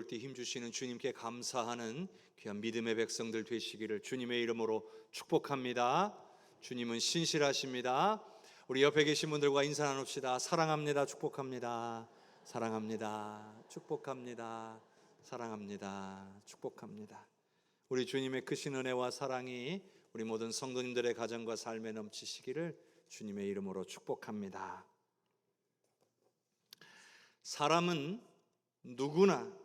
어려울 때 힘주시는 주님께 감사하는 귀한 믿음의 백성들 되시기를 주님의 이름으로 축복합니다. 주님은 신실하십니다. 우리 옆에 계신 분들과 인사 나눕시다. 사랑합니다. 축복합니다. 사랑합니다. 축복합니다. 사랑합니다. 축복합니다. 우리 주님의 크신 은혜와 사랑이 우리 모든 성도님들의 가정과 삶에 넘치시기를 주님의 이름으로 축복합니다. 사람은 누구나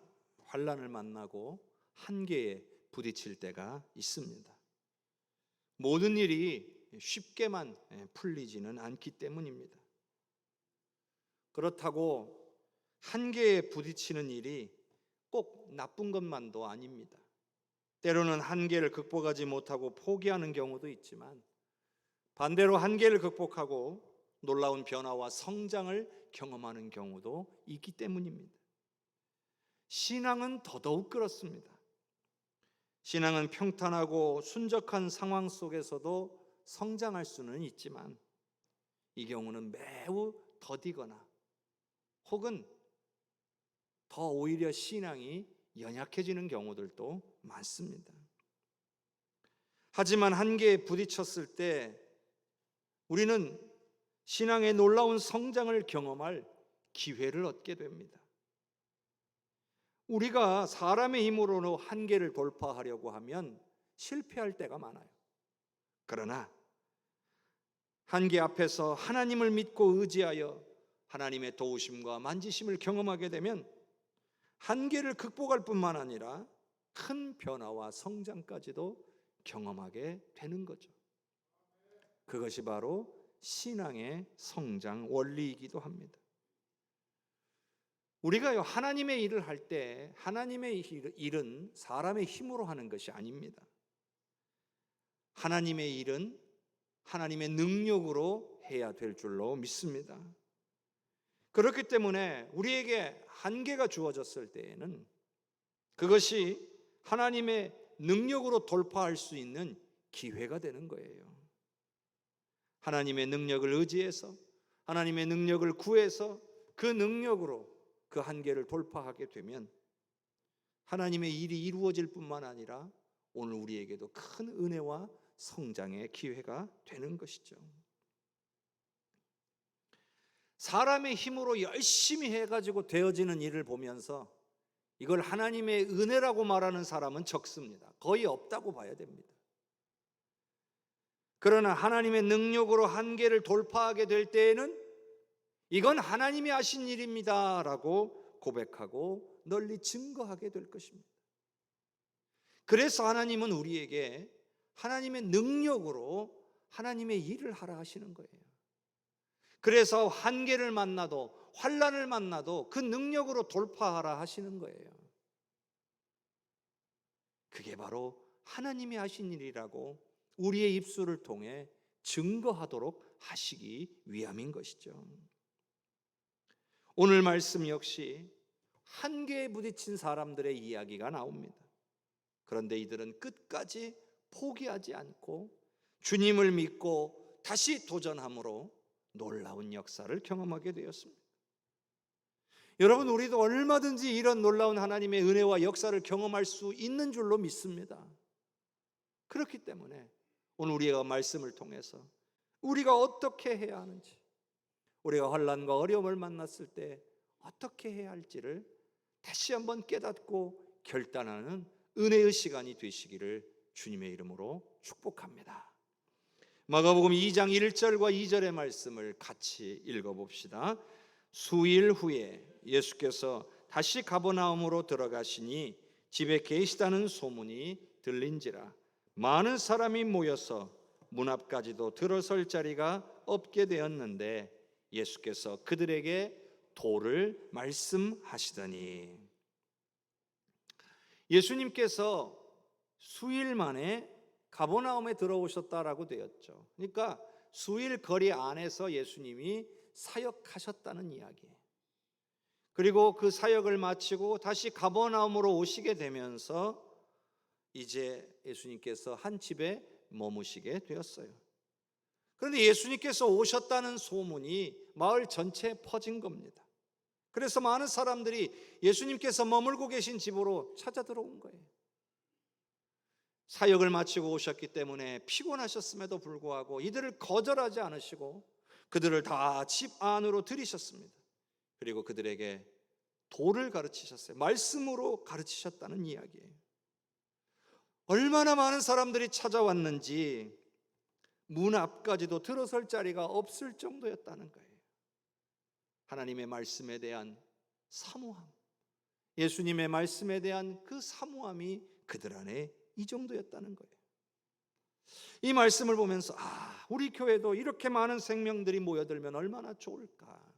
환난을 만나고 한계에 부딪힐 때가 있습니다. 모든 일이 쉽게만 풀리지는 않기 때문입니다. 그렇다고 한계에 부딪히는 일이 꼭 나쁜 것만도 아닙니다. 때로는 한계를 극복하지 못하고 포기하는 경우도 있지만 반대로 한계를 극복하고 놀라운 변화와 성장을 경험하는 경우도 있기 때문입니다. 신앙은 더더욱 그렇습니다. 신앙은 평탄하고 순적한 상황 속에서도 성장할 수는 있지만 이 경우는 매우 더디거나 혹은 더 오히려 신앙이 연약해지는 경우들도 많습니다. 하지만 한계에 부딪혔을 때 우리는 신앙의 놀라운 성장을 경험할 기회를 얻게 됩니다. 우리가 사람의 힘으로 한계를 돌파하려고 하면 실패할 때가 많아요. 그러나 한계 앞에서 하나님을 믿고 의지하여 하나님의 도우심과 만지심을 경험하게 되면 한계를 극복할 뿐만 아니라 큰 변화와 성장까지도 경험하게 되는 거죠. 그것이 바로 신앙의 성장 원리이기도 합니다. 우리가요, 하나님의 일을 할 때 하나님의 일은 사람의 힘으로 하는 것이 아닙니다. 하나님의 일은 하나님의 능력으로 해야 될 줄로 믿습니다. 그렇기 때문에 우리에게 한계가 주어졌을 때에는 그것이 하나님의 능력으로 돌파할 수 있는 기회가 되는 거예요. 하나님의 능력을 의지해서 하나님의 능력을 구해서 그 능력으로 그 한계를 돌파하게 되면 하나님의 일이 이루어질 뿐만 아니라 오늘 우리에게도 큰 은혜와 성장의 기회가 되는 것이죠. 사람의 힘으로 열심히 해가지고 되어지는 일을 보면서 이걸 하나님의 은혜라고 말하는 사람은 적습니다. 거의 없다고 봐야 됩니다. 그러나 하나님의 능력으로 한계를 돌파하게 될 때에는 이건 하나님이 하신 일입니다 라고 고백하고 널리 증거하게 될 것입니다. 그래서 하나님은 우리에게 하나님의 능력으로 하나님의 일을 하라 하시는 거예요. 그래서 한계를 만나도 환난을 만나도 그 능력으로 돌파하라 하시는 거예요. 그게 바로 하나님이 하신 일이라고 우리의 입술을 통해 증거하도록 하시기 위함인 것이죠. 오늘 말씀 역시 한계에 부딪힌 사람들의 이야기가 나옵니다. 그런데 이들은 끝까지 포기하지 않고 주님을 믿고 다시 도전함으로 놀라운 역사를 경험하게 되었습니다. 여러분, 우리도 얼마든지 이런 놀라운 하나님의 은혜와 역사를 경험할 수 있는 줄로 믿습니다. 그렇기 때문에 오늘 우리가 말씀을 통해서 우리가 어떻게 해야 하는지, 우리가 환난과 어려움을 만났을 때 어떻게 해야 할지를 다시 한번 깨닫고 결단하는 은혜의 시간이 되시기를 주님의 이름으로 축복합니다. 마가복음 2장 1절과 2절의 말씀을 같이 읽어봅시다. 수일 후에 예수께서 다시 가버나움으로 들어가시니 집에 계시다는 소문이 들린지라 많은 사람이 모여서 문 앞까지도 들어설 자리가 없게 되었는데 예수께서 그들에게 도를 말씀하시더니, 예수님께서 수일 만에 가버나움에 들어오셨다라고 되었죠. 그러니까 수일 거리 안에서 예수님이 사역하셨다는 이야기예요. 그리고 그 사역을 마치고 다시 가버나움으로 오시게 되면서 이제 예수님께서 한 집에 머무시게 되었어요. 그런데 예수님께서 오셨다는 소문이 마을 전체에 퍼진 겁니다. 그래서 많은 사람들이 예수님께서 머물고 계신 집으로 찾아 들어온 거예요. 사역을 마치고 오셨기 때문에 피곤하셨음에도 불구하고 이들을 거절하지 않으시고 그들을 다 집 안으로 들이셨습니다. 그리고 그들에게 도를 가르치셨어요. 말씀으로 가르치셨다는 이야기예요. 얼마나 많은 사람들이 찾아왔는지 문 앞까지도 들어설 자리가 없을 정도였다는 거예요. 하나님의 말씀에 대한 사모함, 예수님의 말씀에 대한 그 사모함이 그들 안에 이 정도였다는 거예요. 이 말씀을 보면서 우리 교회도 이렇게 많은 생명들이 모여들면 얼마나 좋을까.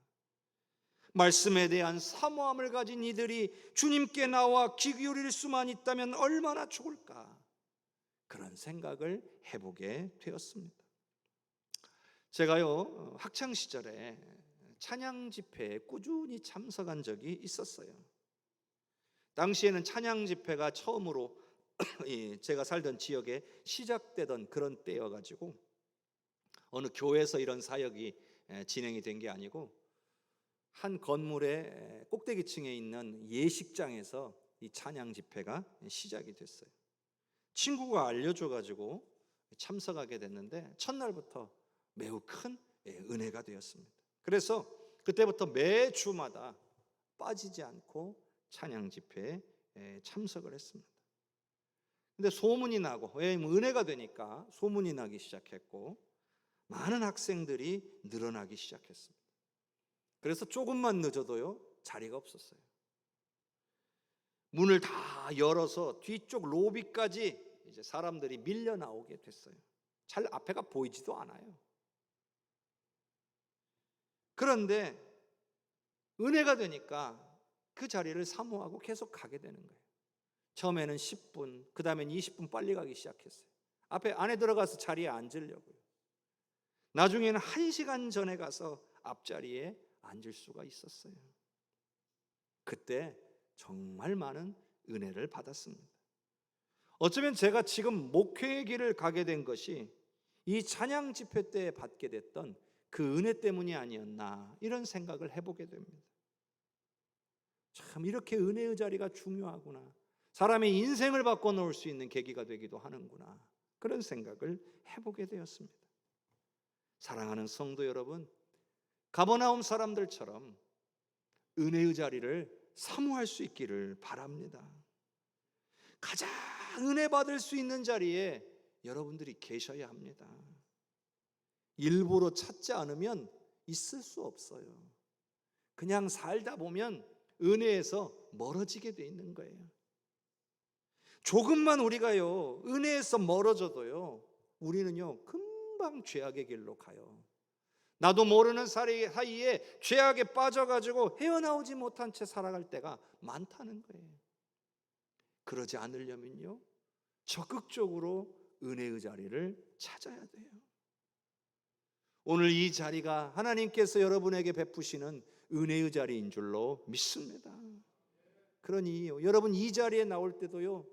말씀에 대한 사모함을 가진 이들이 주님께 나와 귀 기울일 수만 있다면 얼마나 좋을까. 그런 생각을 해보게 되었습니다. 제가요, 학창 시절에 찬양 집회에 꾸준히 참석한 적이 있었어요. 당시에는 찬양 집회가 처음으로 제가 살던 지역에 시작되던 그런 때여가지고 어느 교회에서 이런 사역이 진행이 된 게 아니고 한 건물의 꼭대기층에 있는 예식장에서 이 찬양 집회가 시작이 됐어요. 친구가 알려줘가지고 참석하게 됐는데 첫날부터 매우 큰 은혜가 되었습니다. 그래서 그때부터 매주마다 빠지지 않고 찬양 집회에 참석을 했습니다. 근데 소문이 나고, 은혜가 되니까 소문이 나기 시작했고 많은 학생들이 늘어나기 시작했습니다. 그래서 조금만 늦어도요 자리가 없었어요. 문을 다 열어서 뒤쪽 로비까지 이제 사람들이 밀려 나오게 됐어요. 잘 앞에가 보이지도 않아요. 그런데 은혜가 되니까 그 자리를 사모하고 계속 가게 되는 거예요. 처음에는 10분, 그 다음엔 20분 빨리 가기 시작했어요. 안에 들어가서 자리에 앉으려고요. 나중에는 1시간 전에 가서 앞자리에 앉을 수가 있었어요. 그때 정말 많은 은혜를 받았습니다. 어쩌면 제가 지금 목회의 길을 가게 된 것이 이 찬양 집회 때 받게 됐던 그 은혜 때문이 아니었나, 이런 생각을 해보게 됩니다. 참 이렇게 은혜의 자리가 중요하구나, 사람의 인생을 바꿔놓을 수 있는 계기가 되기도 하는구나, 그런 생각을 해보게 되었습니다. 사랑하는 성도 여러분, 가버나움 사람들처럼 은혜의 자리를 사모할 수 있기를 바랍니다. 가장 은혜 받을 수 있는 자리에 여러분들이 계셔야 합니다. 일부러 찾지 않으면 있을 수 없어요. 그냥 살다 보면 은혜에서 멀어지게 돼 있는 거예요. 조금만 우리가요 은혜에서 멀어져도요 우리는요 금방 죄악의 길로 가요. 나도 모르는 사이에 죄악에 빠져가지고 헤어나오지 못한 채 살아갈 때가 많다는 거예요. 그러지 않으려면요 적극적으로 은혜의 자리를 찾아야 돼요. 오늘 이 자리가 하나님께서 여러분에게 베푸시는 은혜의 자리인 줄로 믿습니다. 그러니 여러분 이 자리에 나올 때도요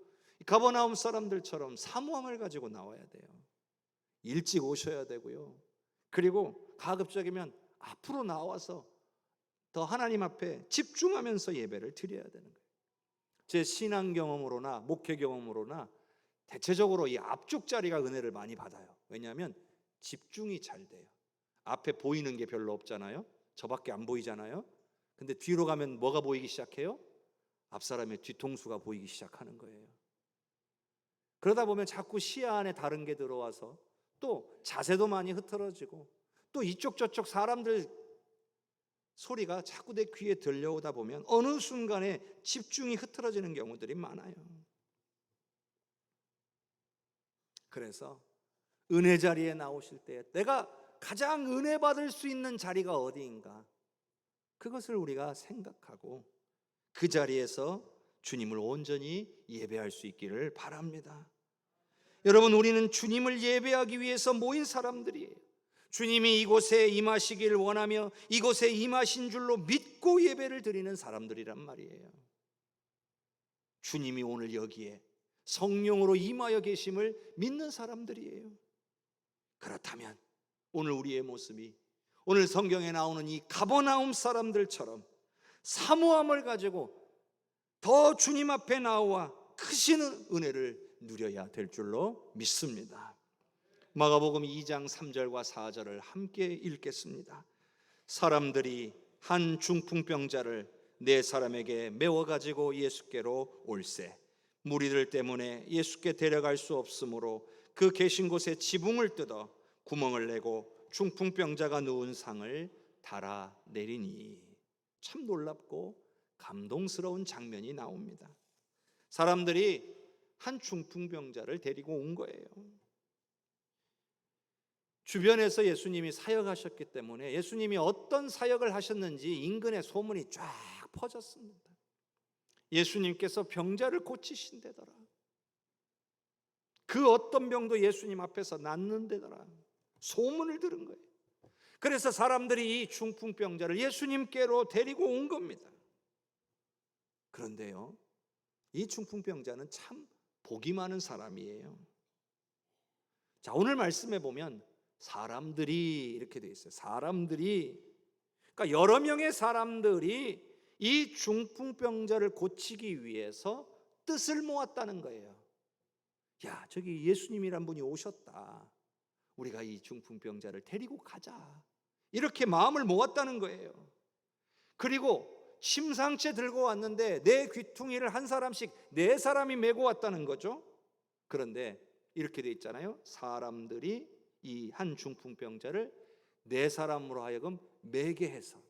가버나움 사람들처럼 사모함을 가지고 나와야 돼요. 일찍 오셔야 되고요. 그리고 가급적이면 앞으로 나와서 더 하나님 앞에 집중하면서 예배를 드려야 되는 거예요. 제 신앙 경험으로나 목회 경험으로나 대체적으로 이 앞쪽 자리가 은혜를 많이 받아요. 왜냐하면 집중이 잘 돼요. 앞에 보이는 게 별로 없잖아요. 저밖에 안 보이잖아요. 근데 뒤로 가면 뭐가 보이기 시작해요? 앞사람의 뒤통수가 보이기 시작하는 거예요. 그러다 보면 자꾸 시야 안에 다른 게 들어와서 또 자세도 많이 흐트러지고 또 이쪽 저쪽 사람들 소리가 자꾸 내 귀에 들려오다 보면 어느 순간에 집중이 흐트러지는 경우들이 많아요. 그래서 은혜 자리에 나오실 때 내가 가장 은혜 받을 수 있는 자리가 어디인가, 그것을 우리가 생각하고 그 자리에서 주님을 온전히 예배할 수 있기를 바랍니다. 여러분, 우리는 주님을 예배하기 위해서 모인 사람들이에요. 주님이 이곳에 임하시기를 원하며 이곳에 임하신 줄로 믿고 예배를 드리는 사람들이란 말이에요. 주님이 오늘 여기에 성령으로 임하여 계심을 믿는 사람들이에요. 그렇다면 오늘 우리의 모습이 오늘 성경에 나오는 이 가버나움 사람들처럼 사모함을 가지고 더 주님 앞에 나와 크신 은혜를 누려야 될 줄로 믿습니다. 마가복음 2장 3절과 4절을 함께 읽겠습니다. 사람들이 한 중풍병자를 네 사람에게 메워 가지고 예수께로 올세 무리들 때문에 예수께 데려갈 수 없으므로 그 계신 곳에 지붕을 뜯어 구멍을 내고 중풍병자가 누운 상을 달아내리니. 참 놀랍고 감동스러운 장면이 나옵니다. 사람들이 한 중풍병자를 데리고 온 거예요. 주변에서 예수님이 사역하셨기 때문에 예수님이 어떤 사역을 하셨는지 인근에 소문이 쫙 퍼졌습니다. 예수님께서 병자를 고치신대더라. 그 어떤 병도 예수님 앞에서 낫는데더라. 소문을 들은 거예요. 그래서 사람들이 이 중풍병자를 예수님께로 데리고 온 겁니다. 그런데요, 이 중풍병자는 참 복이 많은 사람이에요. 자, 오늘 말씀에 보면 사람들이 이렇게 돼 있어요. 사람들이, 그러니까 여러 명의 사람들이 이 중풍병자를 고치기 위해서 뜻을 모았다는 거예요. 야, 저기 예수님이란 분이 오셨다. 우리가 이 중풍병자를 데리고 가자. 이렇게 마음을 모았다는 거예요. 그리고 심상치 들고 왔는데 네 귀퉁이를 한 사람씩 네 사람이 메고 왔다는 거죠. 그런데 이렇게 돼 있잖아요. 사람들이 이 한 중풍병자를 네 사람으로 하여금 메게 해서.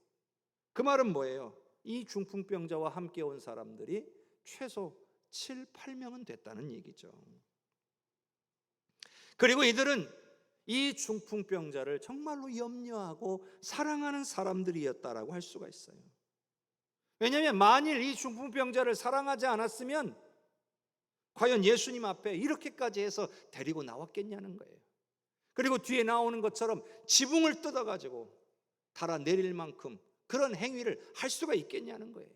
그 말은 뭐예요? 이 중풍병자와 함께 온 사람들이 최소 7, 8명은 됐다는 얘기죠. 그리고 이들은 이 중풍병자를 정말로 염려하고 사랑하는 사람들이었다라고 할 수가 있어요. 왜냐하면 만일 이 중풍병자를 사랑하지 않았으면 과연 예수님 앞에 이렇게까지 해서 데리고 나왔겠냐는 거예요. 그리고 뒤에 나오는 것처럼 지붕을 뜯어가지고 달아내릴 만큼 그런 행위를 할 수가 있겠냐는 거예요.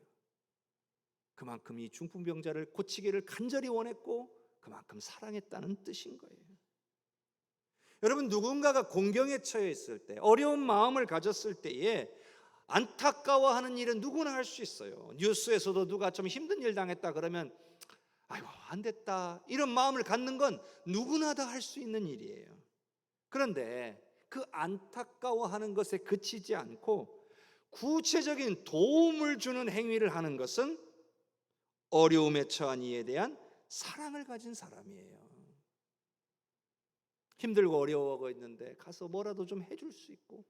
그만큼 이 중풍병자를 고치기를 간절히 원했고 그만큼 사랑했다는 뜻인 거예요. 여러분, 누군가가 공경에 처해 있을 때, 어려운 마음을 가졌을 때에 안타까워하는 일은 누구나 할 수 있어요. 뉴스에서도 누가 좀 힘든 일 당했다 그러면 아이고 안 됐다, 이런 마음을 갖는 건 누구나 다 할 수 있는 일이에요. 그런데 그 안타까워하는 것에 그치지 않고 구체적인 도움을 주는 행위를 하는 것은 어려움에 처한 이에 대한 사랑을 가진 사람이에요. 힘들고 어려워하고 있는데 가서 뭐라도 좀 해줄 수 있고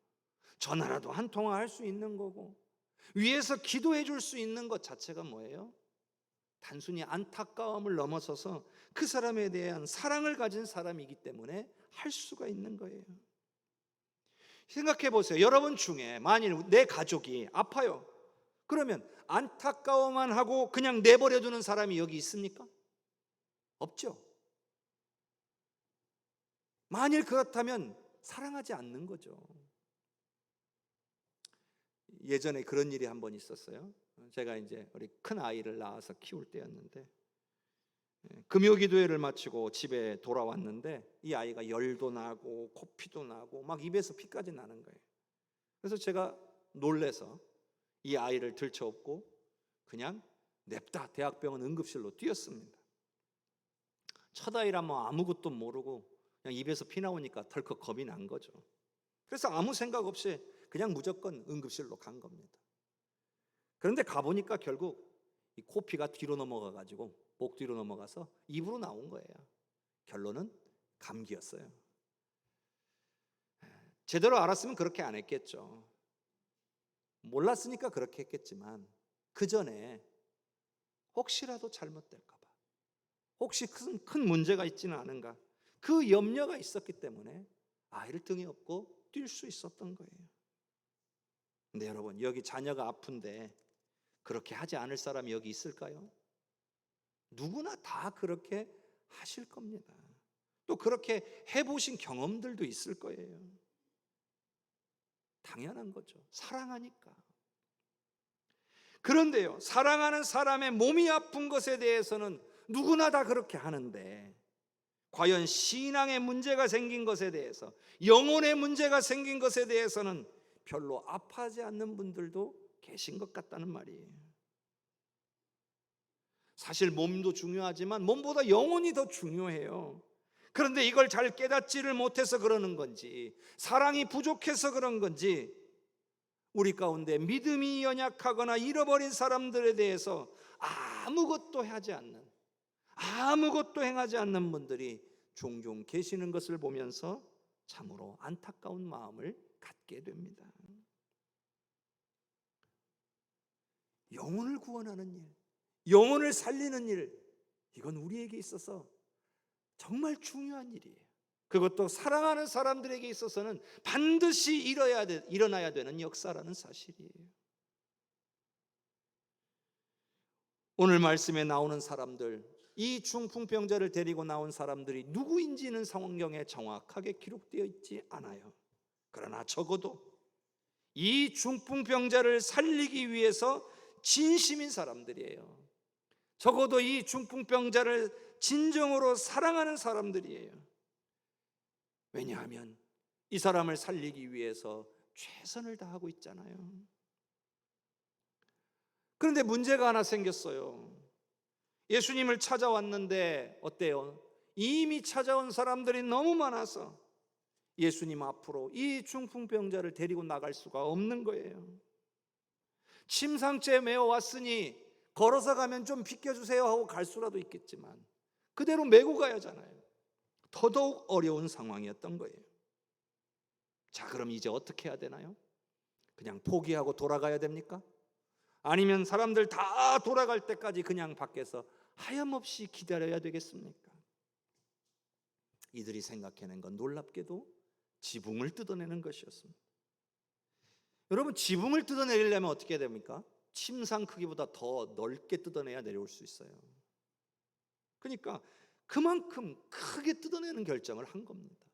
전화라도 한 통화 할 수 있는 거고 위에서 기도해 줄 수 있는 것 자체가 뭐예요? 단순히 안타까움을 넘어서서 그 사람에 대한 사랑을 가진 사람이기 때문에 할 수가 있는 거예요. 생각해 보세요. 여러분 중에 만일 내 가족이 아파요. 그러면 안타까워만 하고 그냥 내버려 두는 사람이 여기 있습니까? 없죠. 만일 그렇다면 사랑하지 않는 거죠. 예전에 그런 일이 한 번 있었어요. 제가 이제 우리 큰 아이를 낳아서 키울 때였는데 금요기도회를 마치고 집에 돌아왔는데 이 아이가 열도 나고 코피도 나고 막 입에서 피까지 나는 거예요. 그래서 제가 놀래서 이 아이를 들쳐업고 그냥 냅다 대학병원 응급실로 뛰었습니다. 첫 아이라 뭐 아무것도 모르고 그냥 입에서 피 나오니까 덜컥 겁이 난 거죠. 그래서 아무 생각 없이 그냥 무조건 응급실로 간 겁니다. 그런데 가보니까 결국 이 코피가 뒤로 넘어가 가지고 목 뒤로 넘어가서 입으로 나온 거예요. 결론은 감기였어요. 제대로 알았으면 그렇게 안 했겠죠. 몰랐으니까 그렇게 했겠지만 그 전에 혹시라도 잘못될까 봐, 혹시 큰 문제가 있지는 않은가, 그 염려가 있었기 때문에 아이를 등에 업고 뛸 수 있었던 거예요. 근데 여러분, 여기 자녀가 아픈데 그렇게 하지 않을 사람이 여기 있을까요? 누구나 다 그렇게 하실 겁니다. 또 그렇게 해보신 경험들도 있을 거예요. 당연한 거죠. 사랑하니까. 그런데요, 사랑하는 사람의 몸이 아픈 것에 대해서는 누구나 다 그렇게 하는데 과연 신앙에 문제가 생긴 것에 대해서, 영혼에 문제가 생긴 것에 대해서는 별로 아파하지 않는 분들도 계신 것 같다는 말이에요. 사실 몸도 중요하지만 몸보다 영혼이 더 중요해요. 그런데 이걸 잘 깨닫지를 못해서 그러는 건지, 사랑이 부족해서 그런 건지, 우리 가운데 믿음이 연약하거나 잃어버린 사람들에 대해서 아무것도 하지 않는, 아무것도 행하지 않는 분들이 종종 계시는 것을 보면서 참으로 안타까운 마음을 갖게 됩니다. 영혼을 구원하는 일, 영혼을 살리는 일, 이건 우리에게 있어서 정말 중요한 일이에요. 그것도 사랑하는 사람들에게 있어서는 반드시 일어나야 되는 역사라는 사실이에요. 오늘 말씀에 나오는 사람들, 이 중풍병자를 데리고 나온 사람들이 누구인지는 성경에 정확하게 기록되어 있지 않아요. 그러나 적어도 이 중풍병자를 살리기 위해서 진심인 사람들이에요. 적어도 이 중풍병자를 진정으로 사랑하는 사람들이에요. 왜냐하면 이 사람을 살리기 위해서 최선을 다하고 있잖아요. 그런데 문제가 하나 생겼어요. 예수님을 찾아왔는데 어때요? 이미 찾아온 사람들이 너무 많아서 예수님 앞으로 이 중풍병자를 데리고 나갈 수가 없는 거예요. 침상째에 메어 왔으니 걸어서 가면 좀 비켜주세요 하고 갈 수라도 있겠지만 그대로 메고 가야 하잖아요. 더더욱 어려운 상황이었던 거예요. 자, 그럼 이제 어떻게 해야 되나요? 그냥 포기하고 돌아가야 됩니까? 아니면 사람들 다 돌아갈 때까지 그냥 밖에서 하염없이 기다려야 되겠습니까? 이들이 생각해낸 건 놀랍게도 지붕을 뜯어내는 것이었습니다. 여러분, 지붕을 뜯어내려면 어떻게 해야 됩니까? 침상 크기보다 더 넓게 뜯어내야 내려올 수 있어요. 그러니까 그만큼 크게 뜯어내는 결정을 한 겁니다.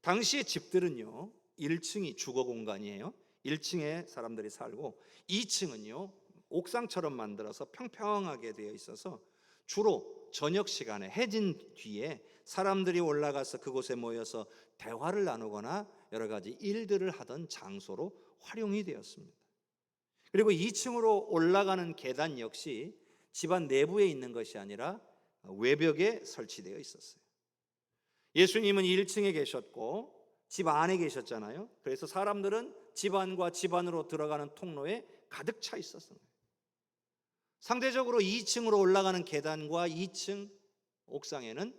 당시의 집들은요, 1층이 주거 공간이에요. 1층에 사람들이 살고 2층은요 옥상처럼 만들어서 평평하게 되어 있어서 주로 저녁 시간에 해진 뒤에 사람들이 올라가서 그곳에 모여서 대화를 나누거나 여러 가지 일들을 하던 장소로 활용이 되었습니다. 그리고 2층으로 올라가는 계단 역시 집안 내부에 있는 것이 아니라 외벽에 설치되어 있었어요. 예수님은 1층에 계셨고 집 안에 계셨잖아요. 그래서 사람들은 집 안과 집 안으로 들어가는 통로에 가득 차 있었어요. 상대적으로 2층으로 올라가는 계단과 2층 옥상에는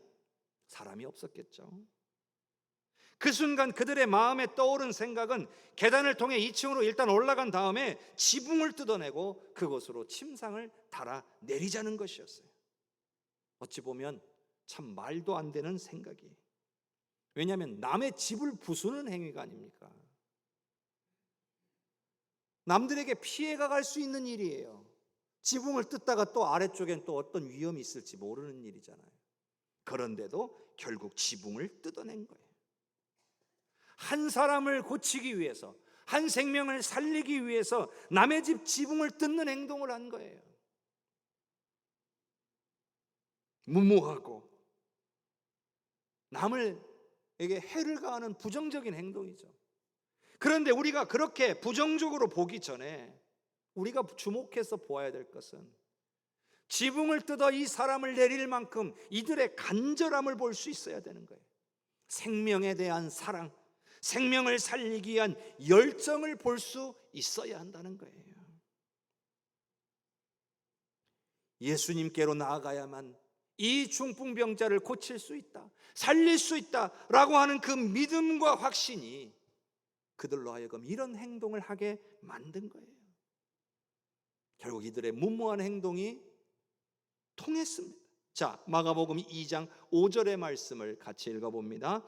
사람이 없었겠죠. 그 순간 그들의 마음에 떠오른 생각은 계단을 통해 2층으로 일단 올라간 다음에 지붕을 뜯어내고 그곳으로 침상을 달아 내리자는 것이었어요. 어찌 보면 참 말도 안 되는 생각이. 왜냐하면 남의 집을 부수는 행위가 아닙니까? 남들에게 피해가 갈 수 있는 일이에요. 지붕을 뜯다가 또 아래쪽엔 또 어떤 위험이 있을지 모르는 일이잖아요. 그런데도 결국 지붕을 뜯어낸 거예요. 한 사람을 고치기 위해서, 한 생명을 살리기 위해서 남의 집 지붕을 뜯는 행동을 한 거예요. 무모하고 남에게 해를 가하는 부정적인 행동이죠. 그런데 우리가 그렇게 부정적으로 보기 전에 우리가 주목해서 보아야 될 것은 지붕을 뜯어 이 사람을 내릴 만큼 이들의 간절함을 볼 수 있어야 되는 거예요. 생명에 대한 사랑, 생명을 살리기 위한 열정을 볼 수 있어야 한다는 거예요. 예수님께로 나아가야만 이 중풍병자를 고칠 수 있다, 살릴 수 있다라고 하는 그 믿음과 확신이 그들로 하여금 이런 행동을 하게 만든 거예요. 결국 이들의 무모한 행동이 통했습니다. 자, 마가복음 2장 5절의 말씀을 같이 읽어봅니다.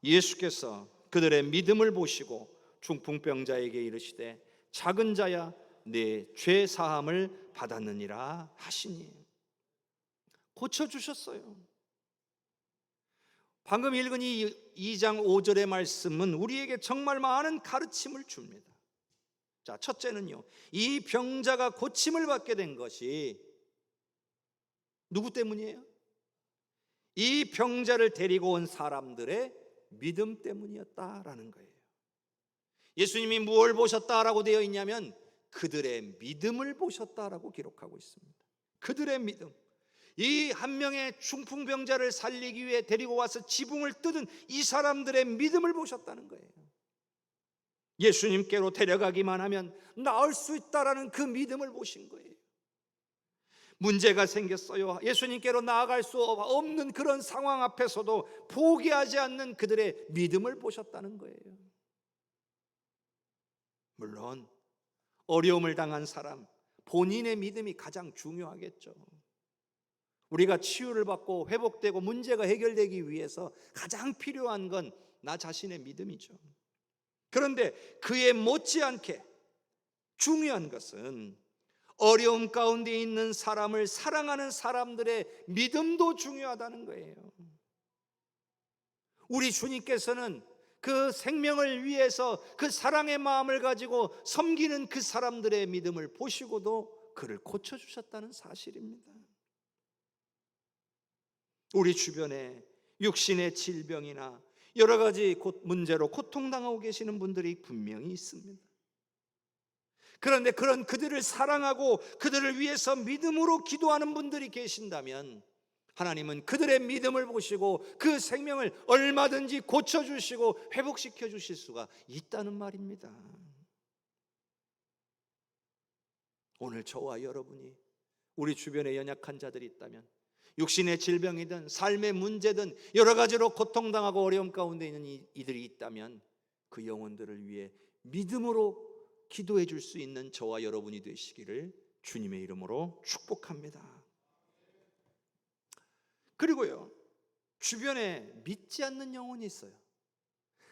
예수께서 그들의 믿음을 보시고 중풍병자에게 이르시되 작은 자야 내 죄 사함을 받았느니라 하시니 고쳐주셨어요. 방금 읽은 이 2장 5절의 말씀은 우리에게 정말 많은 가르침을 줍니다. 자, 첫째는요, 이 병자가 고침을 받게 된 것이 누구 때문이에요? 이 병자를 데리고 온 사람들의 믿음 때문이었다라는 거예요. 예수님이 무엇을 보셨다라고 되어 있냐면 그들의 믿음을 보셨다라고 기록하고 있습니다. 그들의 믿음. 이 한 명의 중풍병자를 살리기 위해 데리고 와서 지붕을 뜯은 이 사람들의 믿음을 보셨다는 거예요. 예수님께로 데려가기만 하면 나을 수 있다라는 그 믿음을 보신 거예요. 문제가 생겼어요. 예수님께로 나아갈 수 없는 그런 상황 앞에서도 포기하지 않는 그들의 믿음을 보셨다는 거예요. 물론 어려움을 당한 사람, 본인의 믿음이 가장 중요하겠죠. 우리가 치유를 받고 회복되고 문제가 해결되기 위해서 가장 필요한 건 나 자신의 믿음이죠. 그런데 그에 못지않게 중요한 것은 어려움 가운데 있는 사람을 사랑하는 사람들의 믿음도 중요하다는 거예요. 우리 주님께서는 그 생명을 위해서 그 사랑의 마음을 가지고 섬기는 그 사람들의 믿음을 보시고도 그를 고쳐주셨다는 사실입니다. 우리 주변에 육신의 질병이나 여러 가지 문제로 고통당하고 계시는 분들이 분명히 있습니다. 그런데 그런 그들을 사랑하고 그들을 위해서 믿음으로 기도하는 분들이 계신다면 하나님은 그들의 믿음을 보시고 그 생명을 얼마든지 고쳐주시고 회복시켜 주실 수가 있다는 말입니다. 오늘 저와 여러분이 우리 주변에 연약한 자들이 있다면, 육신의 질병이든 삶의 문제든 여러 가지로 고통당하고 어려움 가운데 있는 이들이 있다면 그 영혼들을 위해 믿음으로 기도해 줄 수 있는 저와 여러분이 되시기를 주님의 이름으로 축복합니다. 그리고요, 주변에 믿지 않는 영혼이 있어요.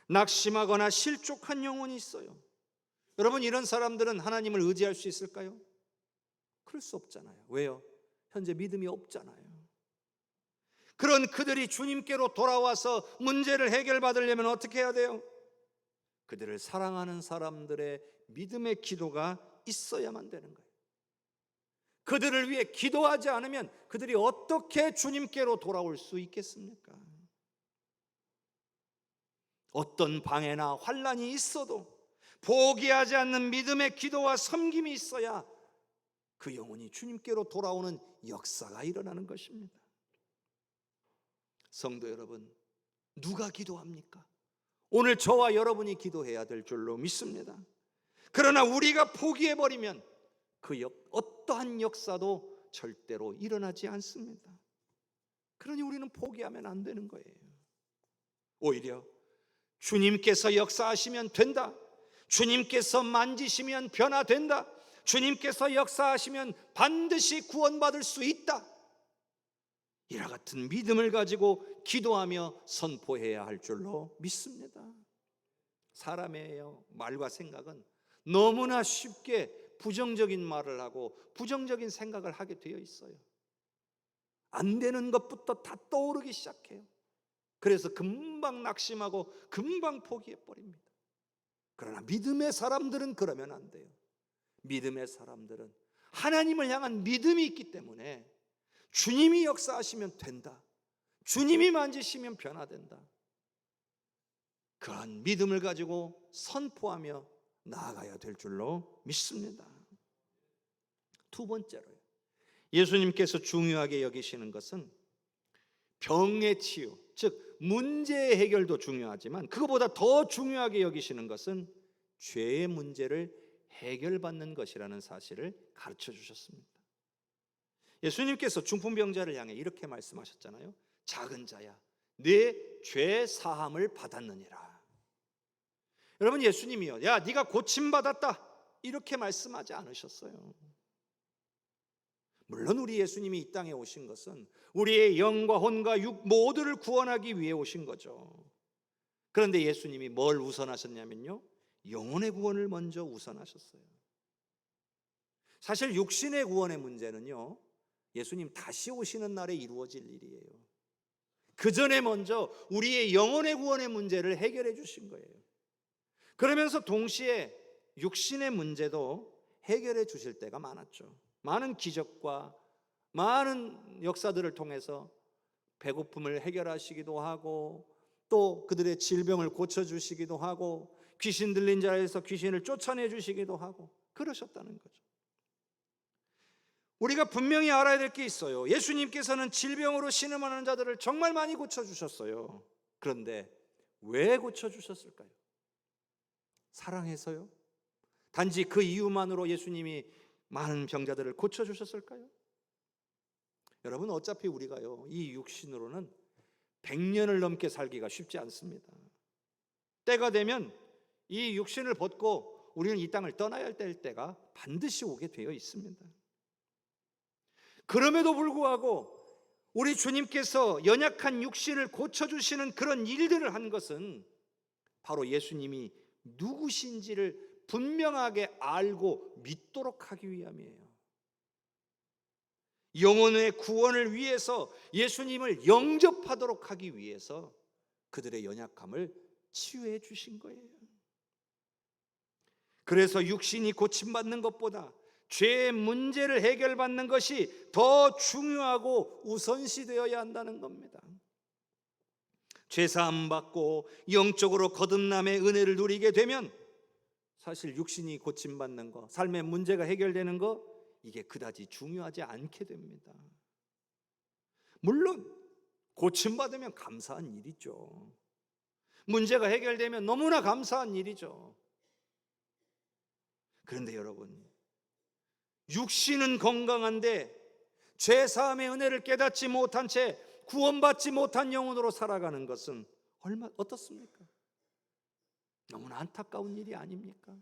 낙심하거나 실족한 영혼이 있어요. 여러분, 이런 사람들은 하나님을 의지할 수 있을까요? 그럴 수 없잖아요. 왜요? 현재 믿음이 없잖아요. 그런 그들이 주님께로 돌아와서 문제를 해결받으려면 어떻게 해야 돼요? 그들을 사랑하는 사람들의 믿음의 기도가 있어야만 되는 거예요. 그들을 위해 기도하지 않으면 그들이 어떻게 주님께로 돌아올 수 있겠습니까? 어떤 방해나 환난이 있어도 포기하지 않는 믿음의 기도와 섬김이 있어야 그 영혼이 주님께로 돌아오는 역사가 일어나는 것입니다. 성도 여러분, 누가 기도합니까? 오늘 저와 여러분이 기도해야 될 줄로 믿습니다. 그러나 우리가 포기해버리면 그 어떠한 역사도 절대로 일어나지 않습니다. 그러니 우리는 포기하면 안 되는 거예요. 오히려 주님께서 역사하시면 된다, 주님께서 만지시면 변화된다, 주님께서 역사하시면 반드시 구원받을 수 있다, 이와 같은 믿음을 가지고 기도하며 선포해야 할 줄로 믿습니다. 사람의 말과 생각은 너무나 쉽게 부정적인 말을 하고 부정적인 생각을 하게 되어 있어요. 안 되는 것부터 다 떠오르기 시작해요. 그래서 금방 낙심하고 금방 포기해버립니다. 그러나 믿음의 사람들은 그러면 안 돼요. 믿음의 사람들은 하나님을 향한 믿음이 있기 때문에 주님이 역사하시면 된다, 주님이 만지시면 변화된다, 그러한 믿음을 가지고 선포하며 나아가야 될 줄로 믿습니다. 두 번째로요, 예수님께서 중요하게 여기시는 것은 병의 치유, 즉 문제의 해결도 중요하지만 그것보다 더 중요하게 여기시는 것은 죄의 문제를 해결받는 것이라는 사실을 가르쳐 주셨습니다. 예수님께서 중풍병자를 향해 이렇게 말씀하셨잖아요. 작은 자야, 네 죄 사함을 받았느니라. 여러분, 예수님이요, 야 네가 고침받았다 이렇게 말씀하지 않으셨어요. 물론 우리 예수님이 이 땅에 오신 것은 우리의 영과 혼과 육 모두를 구원하기 위해 오신 거죠. 그런데 예수님이 뭘 우선하셨냐면요, 영혼의 구원을 먼저 우선하셨어요. 사실 육신의 구원의 문제는요, 예수님 다시 오시는 날에 이루어질 일이에요. 그 전에 먼저 우리의 영혼의 구원의 문제를 해결해 주신 거예요. 그러면서 동시에 육신의 문제도 해결해 주실 때가 많았죠. 많은 기적과 많은 역사들을 통해서 배고픔을 해결하시기도 하고, 또 그들의 질병을 고쳐주시기도 하고, 귀신 들린 자에서 귀신을 쫓아내 주시기도 하고, 그러셨다는 거죠. 우리가 분명히 알아야 될 게 있어요. 예수님께서는 질병으로 신음하는 자들을 정말 많이 고쳐주셨어요. 그런데 왜 고쳐주셨을까요? 사랑해서요? 단지 그 이유만으로 예수님이 많은 병자들을 고쳐주셨을까요? 여러분, 어차피 우리가요, 이 육신으로는 100년을 넘게 살기가 쉽지 않습니다. 때가 되면 이 육신을 벗고 우리는 이 땅을 떠나야 될 때가 반드시 오게 되어 있습니다. 그럼에도 불구하고 우리 주님께서 연약한 육신을 고쳐주시는 그런 일들을 한 것은 바로 예수님이 누구신지를 분명하게 알고 믿도록 하기 위함이에요. 영혼의 구원을 위해서 예수님을 영접하도록 하기 위해서 그들의 연약함을 치유해 주신 거예요. 그래서 육신이 고침받는 것보다 죄의 문제를 해결받는 것이 더 중요하고 우선시 되어야 한다는 겁니다. 죄사함 받고 영적으로 거듭남의 은혜를 누리게 되면 사실 육신이 고침받는 거, 삶의 문제가 해결되는 거, 이게 그다지 중요하지 않게 됩니다. 물론 고침받으면 감사한 일이죠. 문제가 해결되면 너무나 감사한 일이죠. 그런데 여러분, 육신은 건강한데 죄사함의 은혜를 깨닫지 못한 채 구원받지 못한 영혼으로 살아가는 것은 어떻습니까? 너무나 안타까운 일이 아닙니까?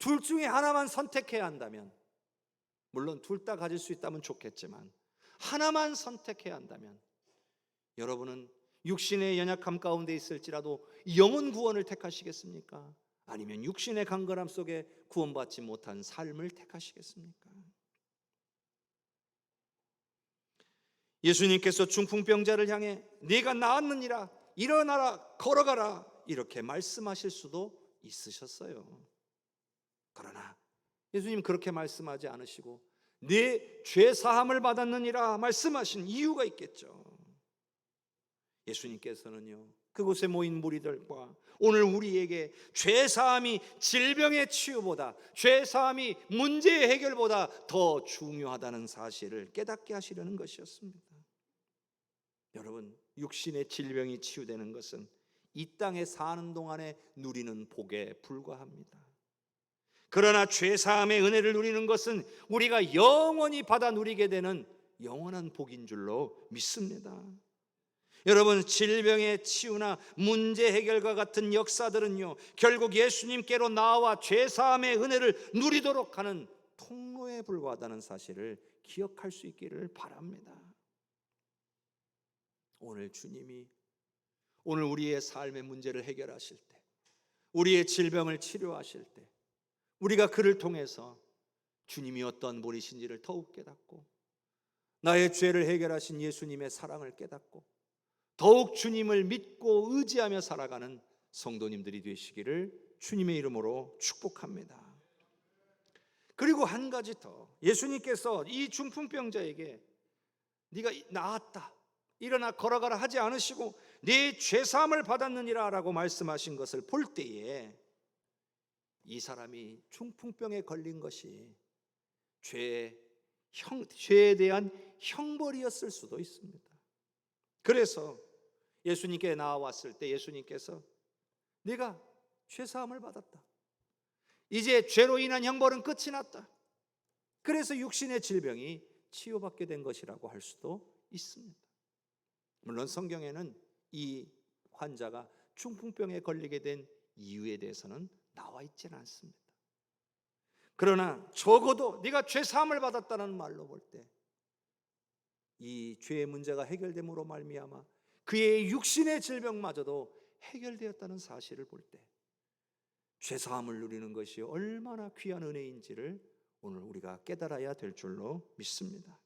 둘 중에 하나만 선택해야 한다면, 물론 둘 다 가질 수 있다면 좋겠지만 하나만 선택해야 한다면 여러분은 육신의 연약함 가운데 있을지라도 영혼 구원을 택하시겠습니까? 아니면 육신의 강건함 속에 구원받지 못한 삶을 택하시겠습니까? 예수님께서 중풍병자를 향해 네가 나았느니라, 일어나라, 걸어가라 이렇게 말씀하실 수도 있으셨어요. 그러나 예수님 그렇게 말씀하지 않으시고 네 죄사함을 받았느니라 말씀하신 이유가 있겠죠. 예수님께서는요, 그곳에 모인 무리들과 오늘 우리에게 죄사함이 질병의 치유보다, 죄사함이 문제의 해결보다 더 중요하다는 사실을 깨닫게 하시려는 것이었습니다. 여러분, 육신의 질병이 치유되는 것은 이 땅에 사는 동안에 누리는 복에 불과합니다. 그러나 죄사함의 은혜를 누리는 것은 우리가 영원히 받아 누리게 되는 영원한 복인 줄로 믿습니다. 여러분, 질병의 치유나 문제 해결과 같은 역사들은요, 결국 예수님께로 나와 죄사함의 은혜를 누리도록 하는 통로에 불과하다는 사실을 기억할 수 있기를 바랍니다. 오늘 주님이 오늘 우리의 삶의 문제를 해결하실 때, 우리의 질병을 치료하실 때 우리가 그를 통해서 주님이 어떤 분이신지를 더욱 깨닫고 나의 죄를 해결하신 예수님의 사랑을 깨닫고 더욱 주님을 믿고 의지하며 살아가는 성도님들이 되시기를 주님의 이름으로 축복합니다. 그리고 한 가지 더, 예수님께서 이 중풍병자에게 네가 나았다, 일어나 걸어가라 하지 않으시고 네 죄사함을 받았느니라 라고 말씀하신 것을 볼 때에 이 사람이 중풍병에 걸린 것이 죄에 대한 형벌이었을 수도 있습니다. 그래서 예수님께 나왔을 때 예수님께서 네가 죄사함을 받았다, 이제 죄로 인한 형벌은 끝이 났다, 그래서 육신의 질병이 치유받게 된 것이라고 할 수도 있습니다. 물론 성경에는 이 환자가 중풍병에 걸리게 된 이유에 대해서는 나와 있지는 않습니다. 그러나 적어도 네가 죄사함을 받았다는 말로 볼 때 이 죄의 문제가 해결됨으로 말미암아 그의 육신의 질병마저도 해결되었다는 사실을 볼 때 죄사함을 누리는 것이 얼마나 귀한 은혜인지를 오늘 우리가 깨달아야 될 줄로 믿습니다.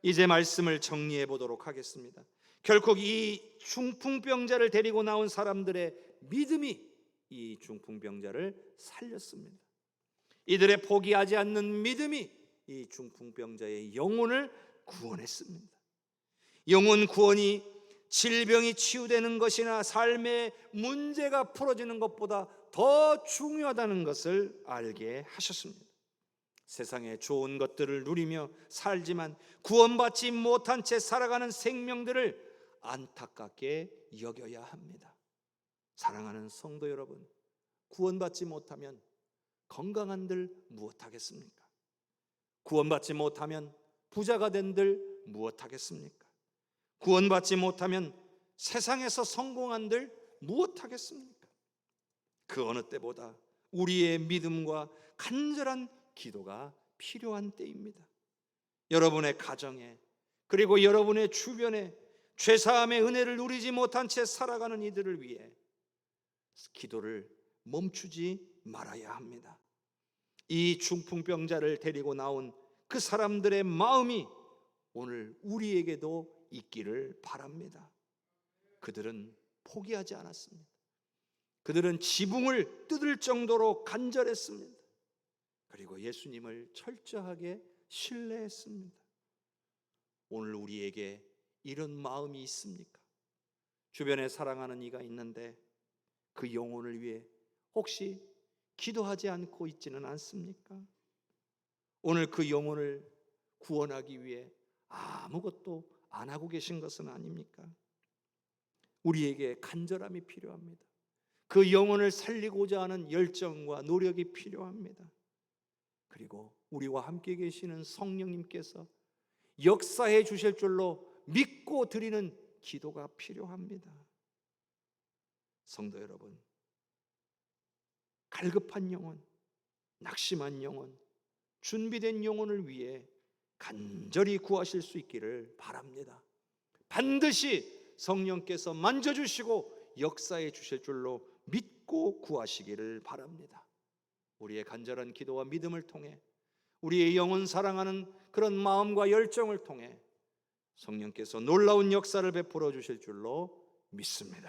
이제 말씀을 정리해 보도록 하겠습니다. 결국 이 중풍병자를 데리고 나온 사람들의 믿음이 이 중풍병자를 살렸습니다. 이들의 포기하지 않는 믿음이 이 중풍병자의 영혼을 구원했습니다. 영혼 구원이 질병이 치유되는 것이나 삶의 문제가 풀어지는 것보다 더 중요하다는 것을 알게 하셨습니다. 세상의 좋은 것들을 누리며 살지만 구원받지 못한 채 살아가는 생명들을 안타깝게 여겨야 합니다. 사랑하는 성도 여러분, 구원받지 못하면 건강한들 무엇하겠습니까? 구원받지 못하면 부자가 된들 무엇하겠습니까? 구원받지 못하면 세상에서 성공한들 무엇하겠습니까? 그 어느 때보다 우리의 믿음과 간절한 기도가 필요한 때입니다. 여러분의 가정에, 그리고 여러분의 주변에 죄사함의 은혜를 누리지 못한 채 살아가는 이들을 위해 기도를 멈추지 말아야 합니다. 이 중풍병자를 데리고 나온 그 사람들의 마음이 오늘 우리에게도 있기를 바랍니다. 그들은 포기하지 않았습니다. 그들은 지붕을 뜯을 정도로 간절했습니다. 그리고 예수님을 철저하게 신뢰했습니다. 오늘 우리에게 이런 마음이 있습니까? 주변에 사랑하는 이가 있는데 그 영혼을 위해 혹시 기도하지 않고 있지는 않습니까? 오늘 그 영혼을 구원하기 위해 아무것도 안 하고 계신 것은 아닙니까? 우리에게 간절함이 필요합니다. 그 영혼을 살리고자 하는 열정과 노력이 필요합니다. 그리고 우리와 함께 계시는 성령님께서 역사해 주실 줄로 믿고 드리는 기도가 필요합니다. 성도 여러분, 갈급한 영혼, 낙심한 영혼, 준비된 영혼을 위해 간절히 구하실 수 있기를 바랍니다. 반드시 성령께서 만져주시고 역사해 주실 줄로 믿고 구하시기를 바랍니다. 우리의 간절한 기도와 믿음을 통해, 우리의 영혼 사랑하는 그런 마음과 열정을 통해 성령께서 놀라운 역사를 베풀어 주실 줄로 믿습니다.